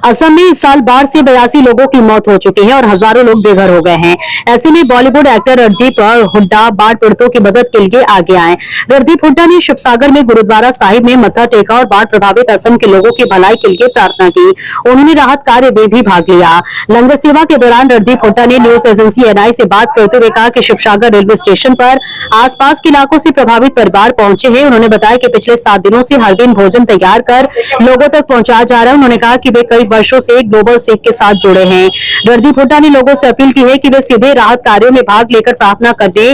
असम में इस साल बाढ़ से 82 लोगों की मौत हो चुकी है और हजारों लोग बेघर हो गए हैं। ऐसे में बॉलीवुड एक्टर रणदीप हुड्डा बाढ़ पीड़ितों की मदद के लिए आगे आए। रणदीप हुड्डा ने शिवसागर में गुरुद्वारा साहिब में मत्था टेका और बाढ़ प्रभावित असम के लोगों की भलाई के लिए प्रार्थना की। उन्होंने राहत कार्य में भी भाग लिया। लंगर सेवा के दौरान रणदीप हुड्डा ने न्यूज एजेंसी एनआई से बात करते हुए कहा कि शिवसागर रेलवे स्टेशन पर आसपास के इलाकों से प्रभावित परिवार पहुंचे हैं। उन्होंने बताया कि पिछले 7 दिनों से हर दिन भोजन तैयार कर लोगों तक पहुंचाया जा रहा है। उन्होंने कहा कि वे कई वर्षों से ग्लोबल सिख के साथ जुड़े हैं। रणदीप हुड्डा ने लोगों से अपील की है कि वे सीधे राहत कार्यों में भाग लेकर प्रार्थना करने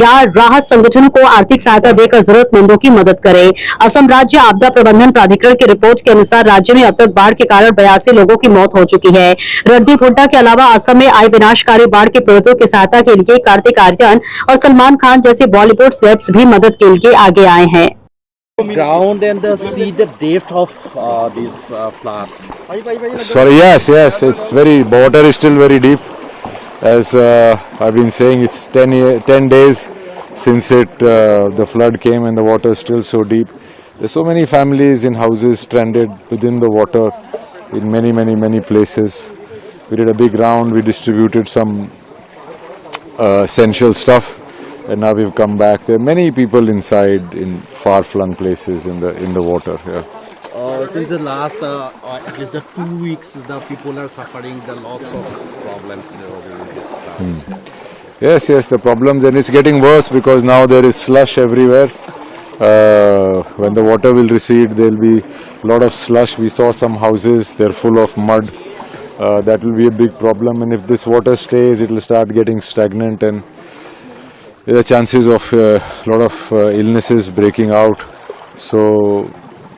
या राहत संगठनों को आर्थिक सहायता देकर जरूरतमंदों की मदद करें। असम राज्य आपदा प्रबंधन प्राधिकरण की रिपोर्ट के अनुसार राज्य में अब तक बाढ़ के कारण 82 लोगों की मौत हो चुकी है। रणदीप हुड्डा के अलावा असम में आई विनाशकारी बाढ़ के पीड़ितों की सहायता के लिए कार्तिक आर्यन और सलमान खान जैसे बॉलीवुड सेलेब्स भी मदद के लिए आगे आए हैं। Ground and see the depth of this flood. Sorry, yes, it's water is still very deep. As I've been saying, it's 10 days since the flood came and the water is still so deep. There's so many families in houses stranded within the water in many places. We did a big round, we distributed some essential stuff. And now we've come back. There are many people inside in far-flung places in the water. Yeah. Since the last at least the 2 weeks, the people are suffering the lots of problems during this time. Yes, the problems, and it's getting worse because now there is slush everywhere. When the water will recede, there will be a lot of slush. We saw some houses; they're full of mud. That will be a big problem. And if this water stays, it will start getting stagnant and there are chances of a lot of illnesses breaking out. So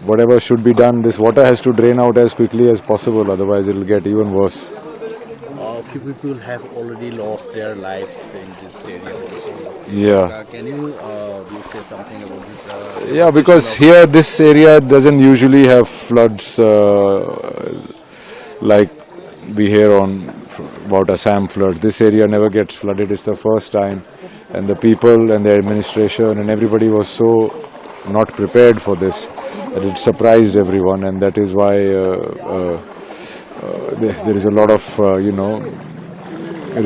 whatever should be done, this water has to drain out as quickly as possible, otherwise it will get even worse. Few people have already lost their lives in this area also. Yeah. Can you say something about this? Yeah, because here this area doesn't usually have floods like we hear on about Assam floods. This area never gets flooded. It's the first time. And the people and the administration and everybody was so not prepared for this that it surprised everyone, and that is why there is a lot of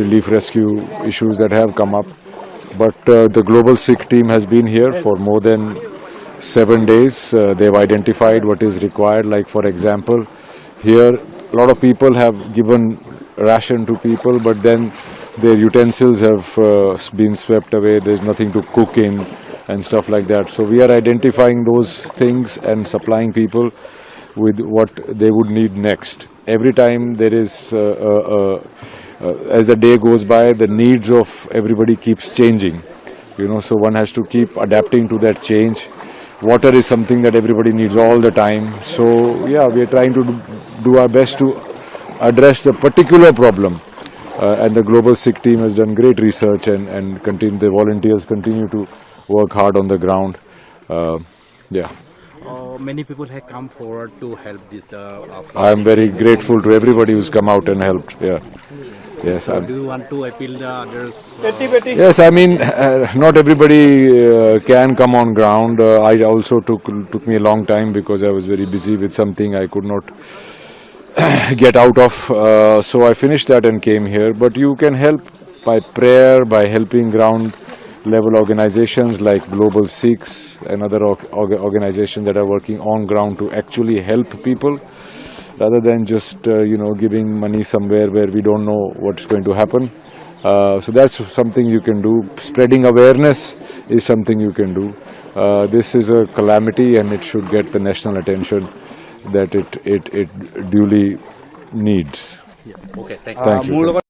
relief rescue issues that have come up. But the Global Sikh team has been here for more than 7 days. They've identified what is required. Like for example, here a lot of people have given ration to people, but then their utensils have been swept away. There's nothing to cook in and stuff like that. So we are identifying those things and supplying people with what they would need next. Every time there is, as the day goes by, the needs of everybody keeps changing. So one has to keep adapting to that change. Water is something that everybody needs all the time. So yeah, we are trying to do our best to address the particular problem. And the Global Sikh team has done great research and the volunteers continue to work hard on the ground. Yeah. Many people have come forward to help this. I am very grateful to everybody who's come out and helped. Yeah. Yes. Do you want to appeal the others? Yes, I mean, not everybody can come on ground. I also took me a long time because I was very busy with something I could not get out of, so I finished that and came here. But you can help by prayer, by helping ground level organizations like Global Sikhs and other organizations that are working on ground to actually help people, rather than just giving money somewhere where we don't know what's going to happen. So that's something you can do. Spreading awareness is something you can do. This is a calamity and it should get the national attention that it duly needs. Yes. Okay. Thank you.